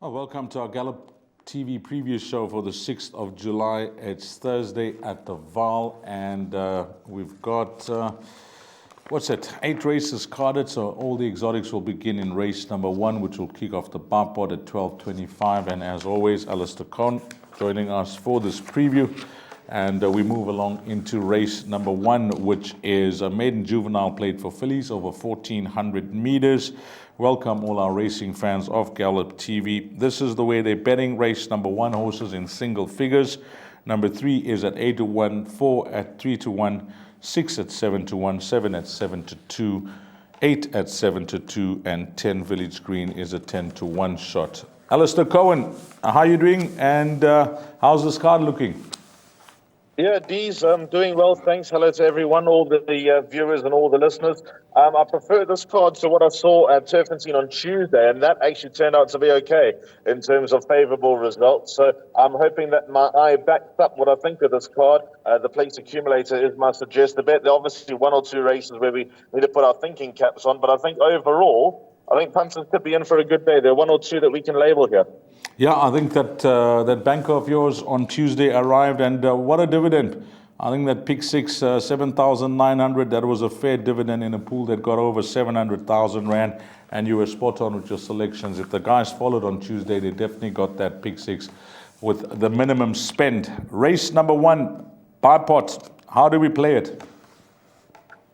Welcome to our Gallop TV preview show for the 6th of July. It's Thursday at the Vaal, and we've got, 8 races carded, so all the exotics will begin in race number 1, which will kick off the bar pod at 12:25. And as always, Alistair Cohn joining us for this preview. And we move along into race number 1, which is a maiden juvenile plate for fillies over 1,400 meters. Welcome all our racing fans of Gallop TV. This is the way they're betting. Race number 1, horses in single figures. Number 3 is at 8 to 1, 4 at 3 to 1, 6 at 7 to 1, 7 at 7 to 2, 8 at 7 to 2, and 10 Village Green is a 10 to 1 shot. Alistair Cohen, how are you doing? And how's this card looking? Yeah, Dees, I'm doing well, thanks. Hello to everyone, all the viewers and all the listeners. I prefer this card to what I saw at Turfentine on Tuesday, and that actually turned out to be okay in terms of favourable results. So I'm hoping that my eye backs up what I think of this card. The place accumulator is my suggested bet. There are obviously 1 or 2 races where we need to put our thinking caps on, but I think overall, I think punters could be in for a good day. There are 1 or 2 that we can label here. Yeah, I think that that banker of yours on Tuesday arrived, and what a dividend. I think that pick 6, 7,900, that was a fair dividend in a pool that got over 700,000 Rand, and you were spot on with your selections. If the guys followed on Tuesday, they definitely got that pick 6 with the minimum spend. Race number 1, bar pot. How do we play it?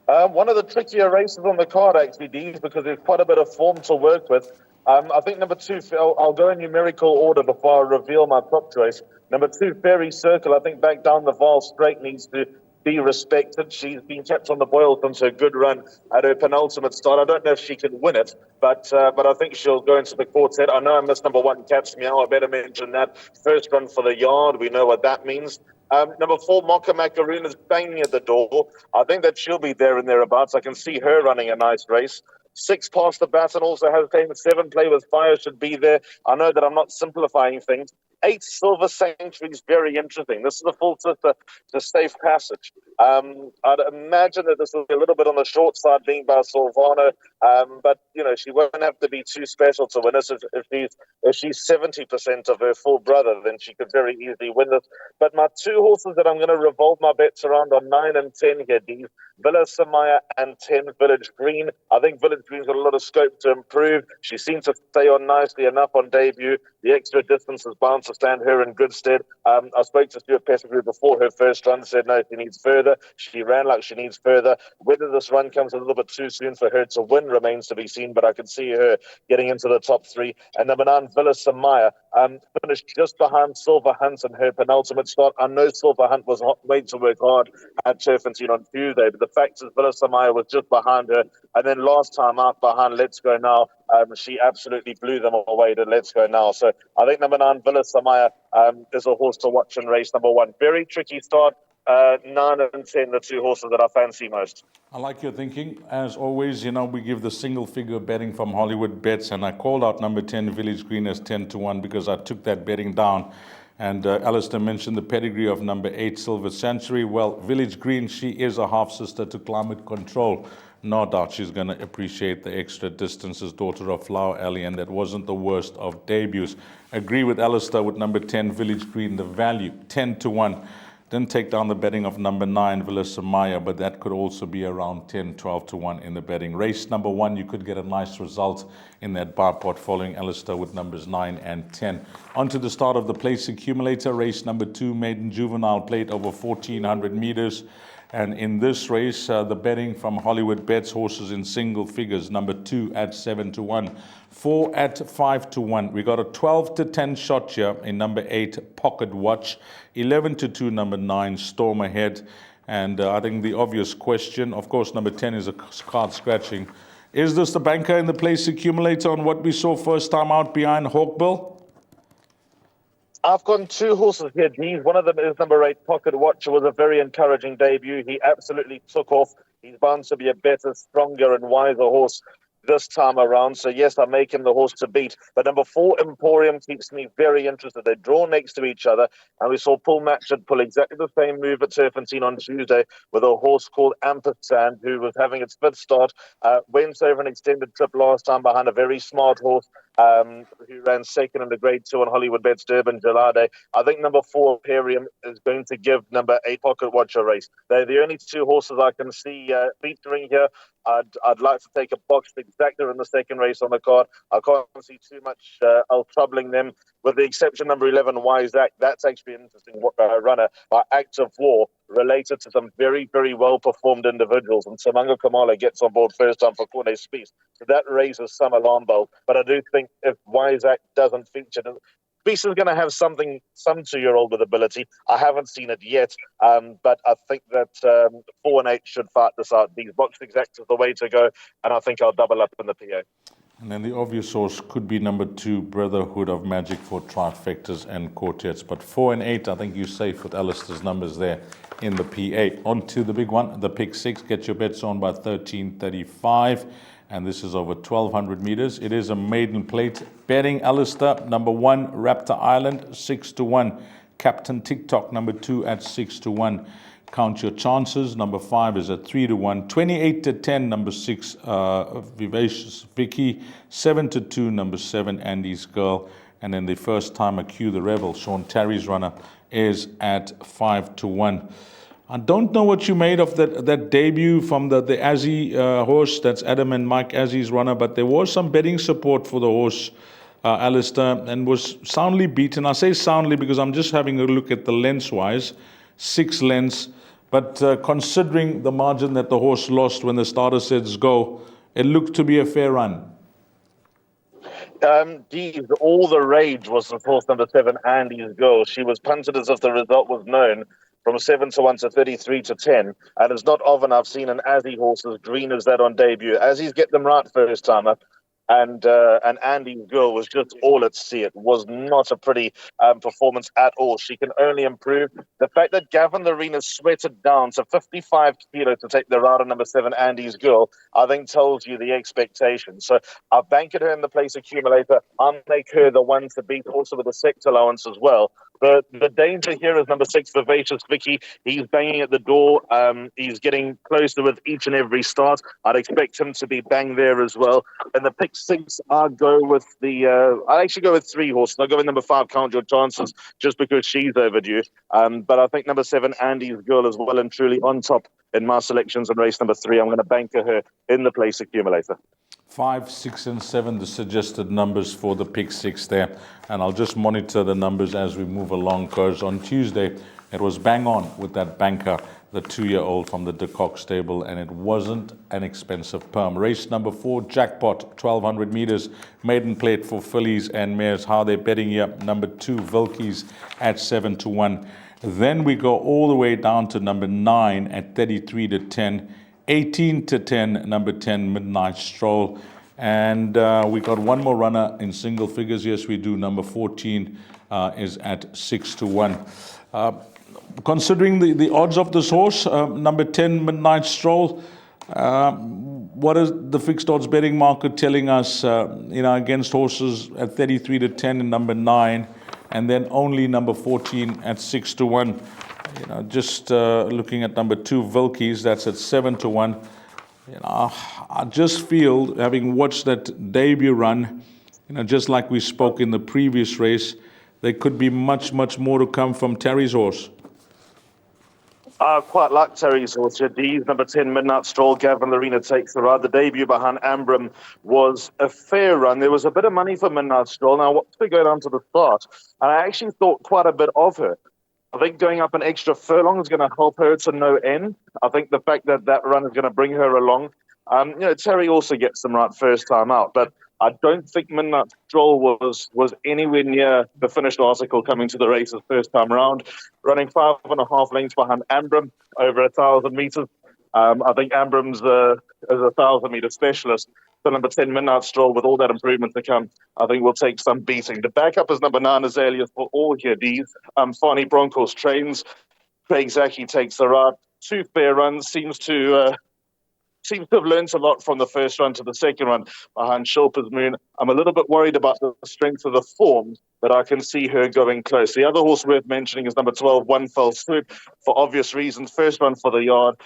One of the trickier races on the card, actually, Dees, because there's quite a bit of form to work with. I think number 2, I'll go in numerical order before I reveal my top choice. Number 2, Fairy Circle, I think back down the Vaal straight needs to be respected. She's been kept on the boil since her good run at her penultimate start. I don't know if she can win it, but I think she'll go into the quartet. I know I missed number 1, Catch Meow. I better mention that. First run for the yard. We know what that means. Number 4, Mocha Macaroon is banging at the door. I think that she'll be there and thereabouts. I can see her running a nice race. 6, Past the Baton, also has game. 7, Play with Fire, should be there. I know that I'm not simplifying things. 8, Silver Sanctuary is very interesting. This is a full sister to Safe Passage. I'd imagine that this will be a little bit on the short side, being by Silvano, but she won't have to be too special to win this. If she's 70% of her full brother, then she could very easily win this. But my 2 horses that I'm going to revolve my bets around are 9 and 10 here, Dees. Villa Samaya and 10 Village Green. I think Village Green's got a lot of scope to improve. She seems to stay on nicely enough on debut. The extra distance is bound to stand her in good stead. I spoke to Stuart Pettigrew before her first run, said no, she needs further. She ran like she needs further. Whether this run comes a little bit too soon for her to win remains to be seen, but I can see her getting into the top 3. And number 9, Villa Samaya, finished just behind Silver Hunt in her penultimate start. I know Silver Hunt was made to work hard at Turfentine on Tuesday, but the fact is Villa Samaya was just behind her. And then last time out behind Let's Go Now, she absolutely blew them away to Let's Go Now. So I think number 9, Villa Samaya, is a horse to watch in race number 1. Very tricky start. 9 and 10, the 2 horses that I fancy most. I like your thinking. As always, we give the single figure betting from Hollywoodbets, and I called out number 10, Village Green, as 10 to 1 because I took that betting down. And Alistair mentioned the pedigree of number 8, Silver Sanctuary. Well, Village Green, she is a half-sister to Climate Control. No doubt she's going to appreciate the extra distances, daughter of Flower Alley, and that wasn't the worst of debuts. Agree with Alistair with number 10, Village Green, the value, 10 to 1. Didn't take down the betting of number 9, Villa Samaya, but that could also be around 10, 12 to 1 in the betting. Race number 1, you could get a nice result in that bar pot following Alistair with numbers 9 and 10. On to the start of the place accumulator. Race number 2, maiden juvenile plate over 1,400 meters. And in this race, the betting from Hollywoodbets, horses in single figures. Number 2 at 7 to 1, 4 at 5 to 1. We got a 12 to 10 shot here in number 8, Pocket Watch. 11 to 2, number 9, Storm Ahead. And I think the obvious question, of course, number 10 is a card scratching. Is this the banker in the place accumulator on what we saw first time out behind Hawkbill? I've got 2 horses here, Dees. One of them is number 8, Pocket Watch. It was a very encouraging debut. He absolutely took off. He's bound to be a better, stronger and wiser horse this time around. So yes, I make him the horse to beat. But number 4, Emporium, keeps me very interested. They draw next to each other, and we saw Paul Matchett pull exactly the same move at Turfentine on Tuesday with a horse called Ampersand, who was having its 5th start, went over an extended trip last time behind a very smart horse. who ran second in the Grade 2 on Hollywoodbets Durbanville. I think number 4, Imperium, is going to give number 8, Pocket Watch, a race. They're the only 2 horses I can see featuring here. I'd like to take a boxed exactor in the second race on the card. I can't see too much troubling them, with the exception number 11, Wise Act. That's actually an interesting runner by Active War, related to some very, very well-performed individuals. And Samanga Kamala gets on board first time for Corne Spies. So that raises some alarm bell. But I do think if Wise Act doesn't feature, Beast is going to have some 2-year-old with ability. I haven't seen it yet, but I think that 4 and 8 should fight this out. These box exacts is the way to go, and I think I'll double up in the PA. And then the obvious source could be number 2, Brotherhood of Magic, for trifectas and quartets. But 4 and 8, I think you're safe with Alistair's numbers there in the PA. On to the big one, the pick 6. Get your bets on by 13.35. And this is over 1,200 meters. It is a maiden plate. Betting Alistair, number 1, Raptor Island, 6-1. Captain TikTok, number 2 at 6-1. Count your chances. Number 5 is at 3-1. 28-10, number 6, Vivacious Vicky. 7-2, number 7, Andy's Girl. And then the first time a Q the Rebel, Sean Terry's runner, is at 5-1. I don't know what you made of that debut from the Azzy horse. That's Adam and Mike Azzy's runner, but there was some betting support for the horse, Alistair, and was soundly beaten. I say soundly because I'm just having a look at the lengths-wise, 6 lengths, but considering the margin that the horse lost when the starter says go, it looked to be a fair run. All the rage was the horse number 7, Andy's Girl. She was punted as if the result was known, from 7-1 to 33-10, and it's not often I've seen an Azzy horse as green as that on debut. Azzy's get them right first time up, and Andy's Girl was just all at sea. It was not a pretty performance at all. She can only improve. The fact that Gavin Lorena sweated down to 55 kilos to take the rider number 7, Andy's Girl, I think tells you the expectation. So I've banked her in the place accumulator. I'll make her the one to beat, also with a sector allowance as well. The danger here is number 6, Vivacious Vicky. He's banging at the door. He's getting closer with each and every start. I'd expect him to be bang there as well. And the pick 6, I actually go with 3 horses. I'll go with number 5, Count Your Chances, just because she's overdue. But I think number 7, Andy's Girl, is well and truly on top in my selections in race number 3. I'm going to banker her in the place accumulator. 5, 6, and 7, the suggested numbers for the pick 6 there. And I'll just monitor the numbers as we move along, because on Tuesday, it was bang on with that banker, the 2-year-old from the De Kock stable, and it wasn't an expensive perm. Race number 4, Jackpot, 1,200 meters, maiden plate for fillies and mares. How they're betting here, number 2, Vilkies at 7-1. Then we go all the way down to number 9 at 33-10. 18-10, number 10, Midnight Stroll. And we got one more runner in single figures. Yes, we do. Number 14 is at 6-1. Considering the odds of this horse, number 10, Midnight Stroll, what is the fixed odds betting market telling us, against horses at 33-10 in number 9, and then only number 14 at 6-1? Just looking at number 2, Vilkies, that's at 7-1. I just feel, having watched that debut run, just like we spoke in the previous race, there could be much, much more to come from Terry's horse. I quite like Terry's horse. D's number 10, Midnight Stroll. Gavin Lorena takes the ride. The debut behind Ambram was a fair run. There was a bit of money for Midnight Stroll. Now, once we go down to the start, and I actually thought quite a bit of her. I think going up an extra furlong is going to help her to no end. I think the fact that run is going to bring her along. Terry also gets them right first time out, but I don't think Midnight Stroll was anywhere near the finished article coming to the races first time round. Running 5.5 lengths behind Ambram over 1,000 meters. I think Ambram's is a 1,000-meter specialist. So number 10, Midnight Stroll, with all that improvement to come, I think will take some beating. The backup is number 9, Azalea for all here, D's. Fani Broncos trains. Craig Zaki takes the ride. 2 fair runs. Seems to have learned a lot from the first run to the second run behind Shilpa's Moon. I'm a little bit worried about the strength of the form, but I can see her going close. The other horse worth mentioning is number 12, One Fell Swoop, for obvious reasons. First run for the yard,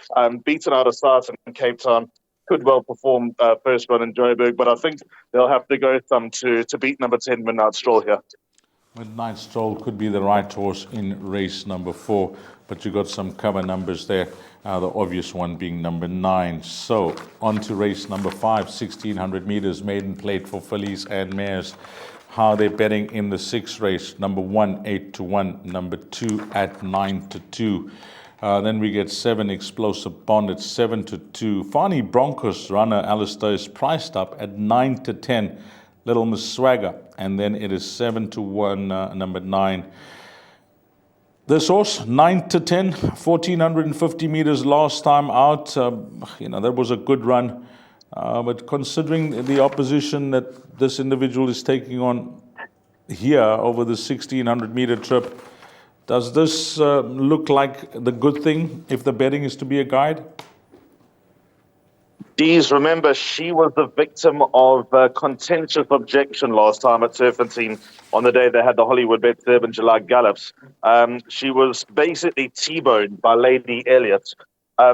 beaten out of sight in Cape Town. could well perform first run in Joburg, but I think they'll have to go some to beat number 10 Midnight Stroll here. Midnight Stroll could be the right horse in race number 4, but you got some cover numbers there, the obvious one being number 9. So on to race number 5, 1600 meters, maiden plate for fillies and mares. How they're betting in the 6th race: number 1, 8-1, number 2 at 9-2. Then we get 7, Explosive Bond at 7-2. Fani Broncos runner Alistair is priced up at 9-10. Little Miss Swagger, and then it is 7-1, number 9. This horse, 9-10, 1450 meters last time out. That was a good run. But considering the opposition that this individual is taking on here over the 1600 meter trip, does this look like the good thing if the betting is to be a guide? Dees, remember, she was the victim of contentious objection last time at Turfentine on the day they had the Hollywoodbets Durbanville Gallops. She was basically T-boned by Lady Elliott.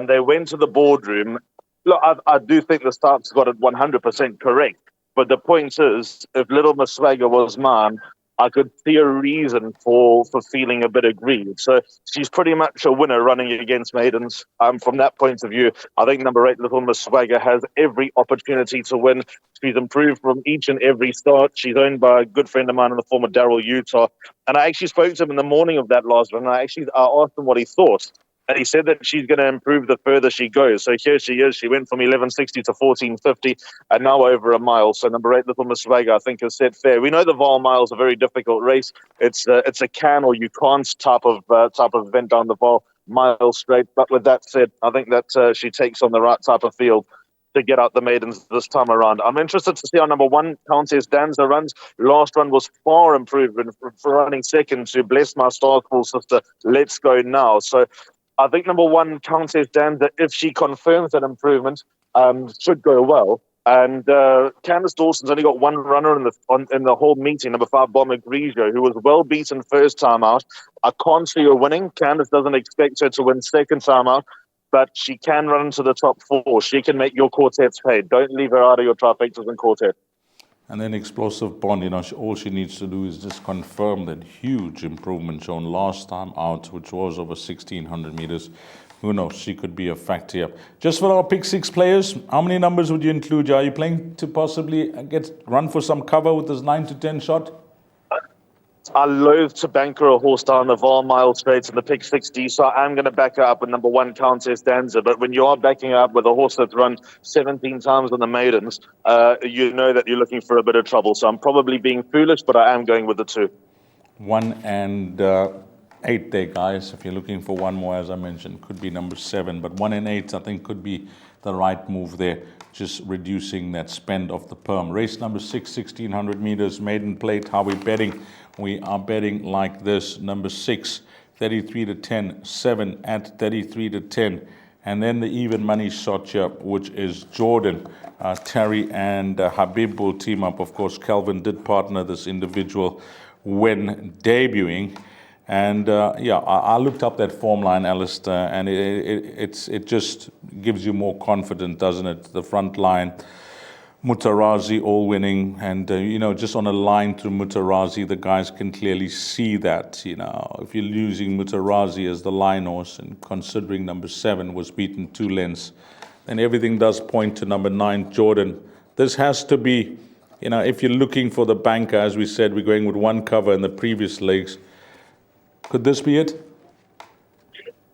They went to the boardroom. Look, I do think the start's got it 100% correct. But the point is, if Little Miss Swagger was mine, I could see a reason for feeling a bit aggrieved. So she's pretty much a winner running against maidens. From that point of view, I think number 8, Little Miss Swagger, has every opportunity to win. She's improved from each and every start. She's owned by a good friend of mine in the form of Daryl Utah. And I actually spoke to him in the morning of that last run. I asked him what he thought. And he said that she's going to improve the further she goes. So here she is. She went from 1160 to 1450 and now over a mile. So number 8, Little Miss Swagger, I think, has set fair. We know the Vaal mile is a very difficult race. It's a can or you can't type of event down the Vaal mile straight. But with that said, I think that she takes on the right type of field to get out the maidens this time around. I'm interested to see how number 1, Countess Danza, runs. Last run was far improved for running second to Bless My Stars Full Sister, Let's Go Now. So I think number 1, Countess Danza, if she confirms that improvement, should go well. And Candice Dawson's only got one runner in the whole meeting, number 5, Bomber Grigio, who was well beaten first time out. I can't see her winning. Candice doesn't expect her to win second time out, but she can run into the top 4. She can make your quartets pay. Don't leave her out of your trifectas and quartet. And then Explosive Bond, all she needs to do is just confirm that huge improvement shown last time out, which was over 1600 meters. Who knows? She could be a factor here. Just for our pick 6 players, how many numbers would you include? Are you playing to possibly run for some cover with this 9-10 shot? I loathe to banker a horse down the Vaal mile straight in the pick 60, so I'm going to back her up with number 1, Countess Danza. But when you are backing her up with a horse that's run 17 times on the maidens, you know that you're looking for a bit of trouble. So I'm probably being foolish, but I am going with the 2. 1 and 8 there, guys. If you're looking for one more, as I mentioned, could be number 7. But 1 and 8, I think, could be the right move there, just reducing that spend of the perm. Race number 6, 1600 meters, maiden plate. How are we betting? We are betting like this: number 6, 33-10, 7 at 33-10, and then the even money shot here, which is Jordan. Terry and Habib will team up. Of course, Kelvin did partner this individual when debuting. And I looked up that form line, Alistair, and it just gives you more confidence, doesn't it? The front line, Mutarazi all winning, and just on a line through Mutarazi, the guys can clearly see that. If you're using Mutarazi as the line horse, and considering number 7 was beaten 2 lengths, then everything does point to number 9, Jordan. This has to be, if you're looking for the banker, as we said, we're going with one cover in the previous legs. Could this be it?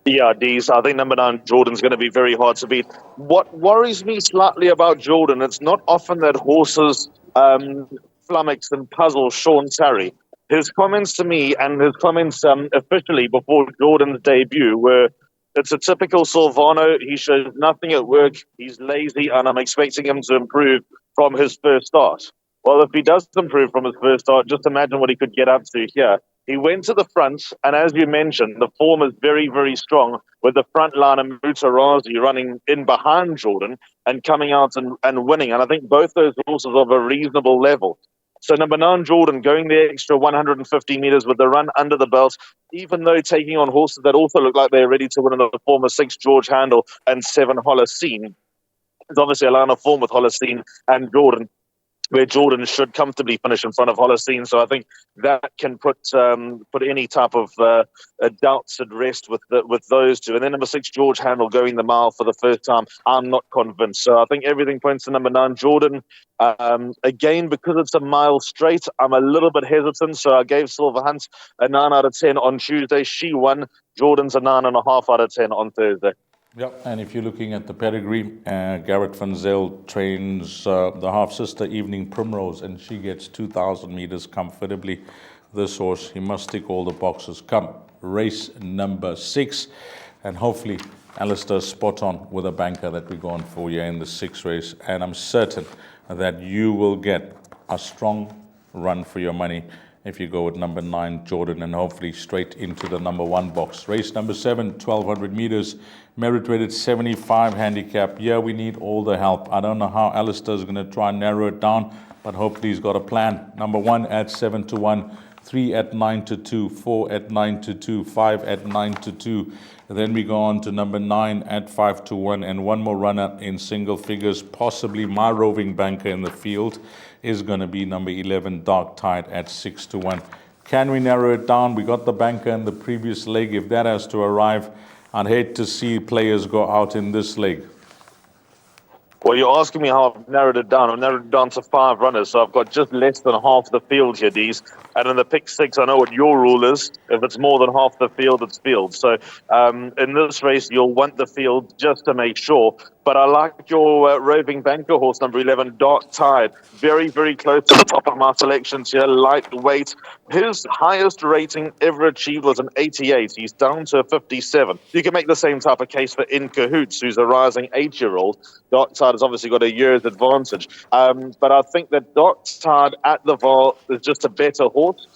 Yeah, Dees, I think number 9, Jordan's going to be very hard to beat. What worries me slightly about Jordan, it's not often that horses flummox and puzzle Sean Terry. His comments to me and his comments officially before Jordan's debut were, it's a typical Silvano. He shows nothing at work. He's lazy, and I'm expecting him to improve from his first start. Well, if he does improve from his first start, just imagine what he could get up to here. He went to the front, and as you mentioned, the form is very, very strong with the front line of Mutarazi running in behind Jordan and coming out and winning. And I think both those horses are of a reasonable level. So number 9, Jordan, going the extra 150 meters with the run under the belt, even though taking on horses that also look like they're ready to win in the form of 6, George Handel, and 7, Holocene. There's obviously a line of form with Holocene and Jordan, where Jordan should comfortably finish in front of Holocene. So I think that can put any type of doubts at rest with those two. And then number 6, George Handel, going the mile for the first time. I'm not convinced. So I think everything points to number 9, Jordan. Again, because it's a mile straight, I'm a little bit hesitant. So I gave Silver Hunt a 9 out of 10 on Tuesday. She won. Jordan's a 9.5 out of 10 on Thursday. Yep, and if you're looking at the pedigree, Garrett Van Zyl trains the half-sister Evening Primrose, and she gets 2,000 meters comfortably. This horse, he must tick all the boxes. Come, race number 6, and hopefully Alistair's spot on with a banker that we're going for here in the 6th race, and I'm certain that you will get a strong run for your money if you go with number 9, Jordan, and hopefully straight into the number 1 box. Race number 7, 1,200 meters, merit rated 75 handicap. Yeah, we need all the help. I don't know how Alistair's going to try and narrow it down, but hopefully he's got a plan. Number 1 at 7-1, 3 at 9-2, 4 at 9-2, 5 at 9-2. Then we go on to number 9 at 5-1, and one more runner in single figures, possibly my roving banker in the field, is going to be number 11, Dark Tide, at 6-1. Can we narrow it down? We got the banker in the previous leg. If that has to arrive, I'd hate to see players go out in this leg. Well, you're asking me how I've narrowed it down. I've narrowed it down to 5 runners, so I've got just less than half the field here, Dees. And in the pick 6, I know what your rule is. If it's more than half the field, it's field. So in this race, you'll want the field just to make sure. But I like your roving banker horse, number 11, Dark Tide. Very, very close to the top of my selections here, lightweight. His highest rating ever achieved was an 88. He's down to a 57. You can make the same type of case for In Cahoots, who's a rising 8-year-old. Dark Tide has obviously got a year's advantage. But I think that Dark Tide at the Vaal is just a better horse.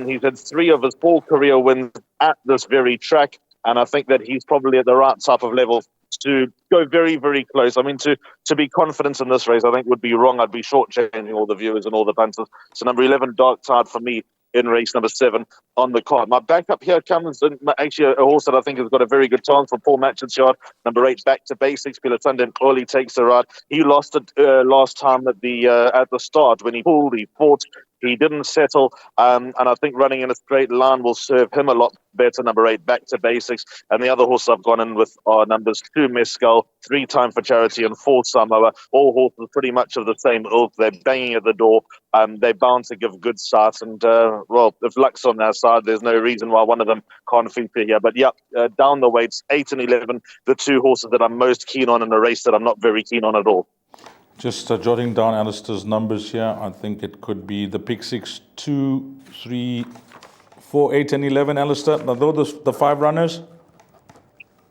He's had 3 of his 4 career wins at this very track. And I think that he's probably at the right type of level to go very, very close. I mean, to be confident in this race, I think would be wrong. I'd be shortchanging all the viewers and all the punters. So number 11, Dark Tide for me in race number 7 on the card. My backup here comes in, actually a horse that I think has got a very good chance for Paul Matchett's yard. Number 8, Back to Basics. Pilatunda early takes the ride. He lost it last time at the start when he pulled. He fought. He didn't settle, and I think running in a straight line will serve him a lot better. Number 8, Back to Basics. And the other horse I've gone in with are numbers 2, Mescal, 3, Time for Charity, and 4, Samoa. All horses pretty much of the same ilk. They're banging at the door. They're bound to give good starts. And, well, if luck's on their side, there's no reason why one of them can't feature here. But, yeah, down the weights, 8 and 11, the 2 horses that I'm most keen on in a race that I'm not very keen on at all. Just jotting down Alistair's numbers here. I think it could be the pick 6, 2, 3, 4, 8, and 11, Alistair. Are those the 5 runners?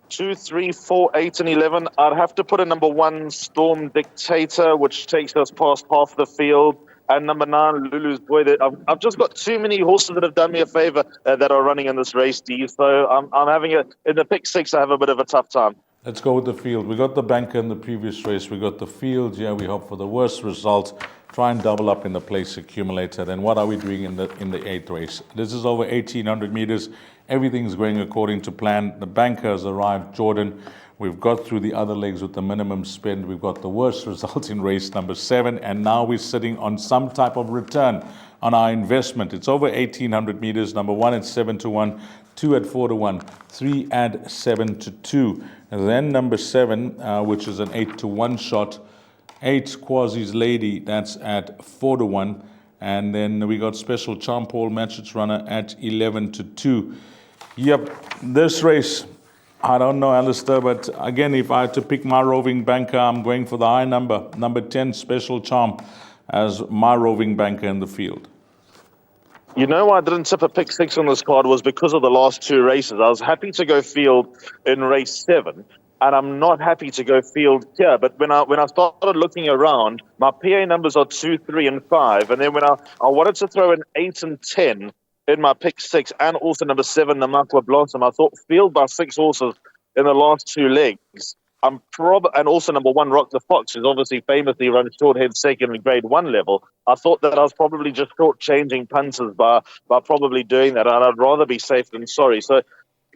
2, 3, 4, 8, and 11. I'd have to put a number 1, Storm Dictator, which takes us past half the field. And number 9, Lulu's Boy. I've just got too many horses that have done me a favor that are running in this race, Steve. So I'm having in the pick 6, I have a bit of a tough time. Let's go with the field. We got the banker in the previous race. We got the field. Yeah, we hope for the worst result. Try and double up in the place accumulator. Then what are we doing in the 8th race? This is over 1,800 meters. Everything's going according to plan. The banker has arrived, Jordan. We've got through the other legs with the minimum spend. We've got the worst result in race number 7. And now we're sitting on some type of return on our investment. It's over 1,800 meters. Number 1 at 7-1. 2 at 4-1, 3 at 7-2. And then number 7, which is an 8-1 shot, 8 Quasi's Lady, that's at 4-1. And then we got Special Charm Paul Matchett's runner at 11-2. Yep, this race, I don't know, Alistair, but again, if I had to pick my roving banker, I'm going for the high number 10, Special Charm, as my roving banker in the field. You know why I didn't tip a pick 6 on this card was because of the last 2 races. I was happy to go field in race 7, and I'm not happy to go field here. But when I started looking around, my PA numbers are 2, 3, and 5. And then when I wanted to throw in 8 and 10 in my pick 6, and also number 7, Namakwa Blossom, I thought field by 6 horses in the last 2 legs. And also number 1, Rock the Fox, who's obviously famously run short-head second in grade 1 level. I thought that I was probably just short-changing punters by probably doing that, and I'd rather be safe than sorry. So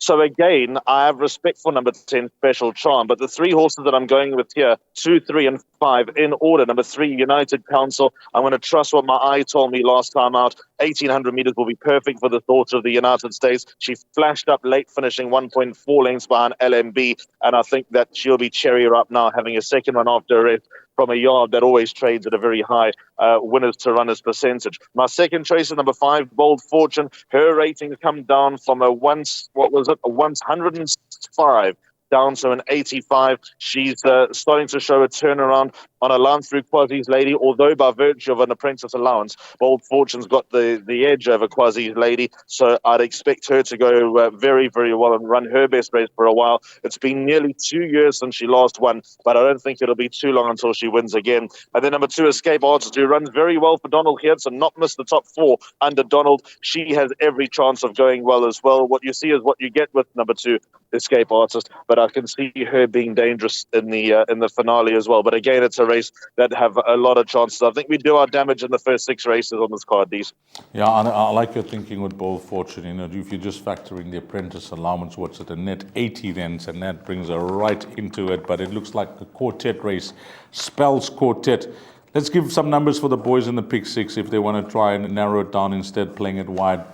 So again, I have respect for number 10, Special Charm, but the three horses that I'm going with here, 2, 3, and 5 in order. Number 3, United Council. I'm going to trust what my eye told me last time out. 1,800 meters will be perfect for the daughter of the United States. She flashed up late, finishing 1.4 lengths behind LMB, and I think that she'll be cherrier up now, having a second run after a rest from a yard that always trades at a very high winners to runners percentage. My second choice is number 5, Bold Fortune. Her rating come down from a 105 down to an 85. She's starting to show a turnaround on a line through Quasi's Lady, although by virtue of an apprentice allowance, Bold Fortune's got the edge over Quasi's Lady, so I'd expect her to go very, very well and run her best race for a while. It's been nearly 2 years since she last won, but I don't think it'll be too long until she wins again. And then number 2, Escape Artist, who runs very well for Donald here, so not miss the top 4 under Donald. She has every chance of going well as well. What you see is what you get with number 2, Escape Artist, but I can see her being dangerous in the finale as well. But again, it's a race that have a lot of chances. I think we do our damage in the first 6 races on this card, Dees. Yeah, I like your thinking with Bold Fortune. You know, if you're just factoring the apprentice allowance, what's it, a net 80 then, and that brings her right into it. But it looks like the quartet race spells quartet. Let's give some numbers for the boys in the pick 6 if they want to try and narrow it down instead playing it wide.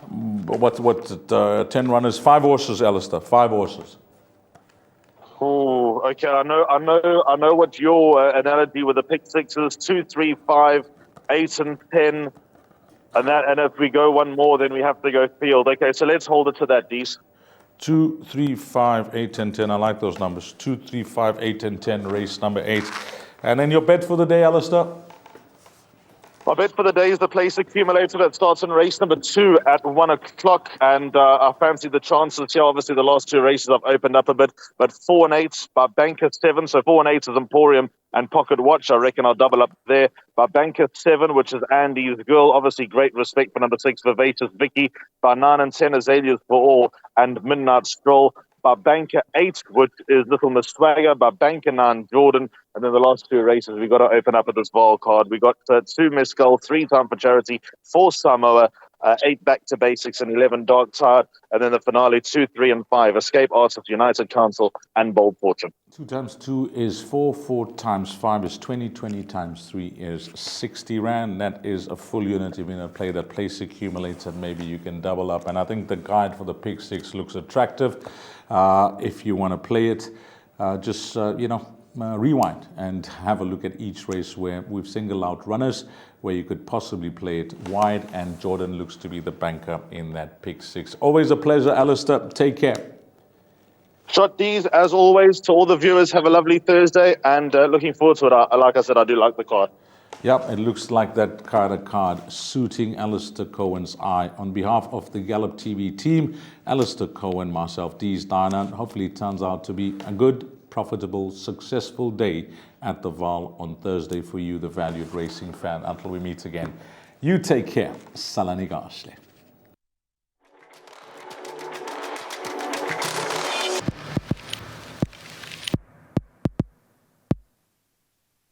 What's 10 runners, 5 horses, Alistair, 5 horses. Oh, okay. I know what your analogy with the pick 6 is: 2, 3, 5, 8, and 10, and if we go one more, then we have to go field. Okay, so let's hold it to that, Dees. 2, 3, 5, 8, and 10. I like those numbers. 2, 3, 5, 8, and 10. Race number 8, and then your bet for the day, Alistair. My bet for the day is the place accumulator that starts in race number 2 at 1 o'clock. And I fancy the chances here. Obviously, the last 2 races I've opened up a bit. But 4 and 8 by Banker 7. So 4 and 8 is Emporium and Pocket Watch. I reckon I'll double up there. By Banker 7, which is Andy's Girl. Obviously, great respect for number 6, Vivacious Vicky. By 9 and 10, Azaleas for All and Midnight Stroll. By Banker 8, which is Little Miss Swagger. By Banker 9, Jordan. And then the last 2 races we've got to open up at this Vaal card. We got 2 Mescal, 3 Time for Charity, 4 Samoa, 8 Back to Basics, and 11 Dark Tide. And then the finale, 2, 3, and 5, Escape Artist, United Council, and Bold Fortune. 2 times 2 is 4, 4 times 5 is 20, 20 times 3 is 60 Rand. That is a full unit. If you're going to play that place accumulator, maybe you can double up. And I think the guide for the pick 6 looks attractive. If you want to play it, rewind and have a look at each race where we've singled out runners where you could possibly play it wide, and Jordan looks to be the banker in that pick 6. Always a pleasure, Alistair. Take care. Shot D's, as always. To all the viewers, have a lovely Thursday, and looking forward to it. Like I said, I do like the card. Yep, it looks like that card suiting Alistair Cohen's eye. On behalf of the Gallop TV team, Alistair Cohen, myself, Dees Diner, hopefully it turns out to be a good, profitable, successful day at the Vaal on Thursday for you, the valued racing fan. Until we meet again, you take care. Salani Gashle.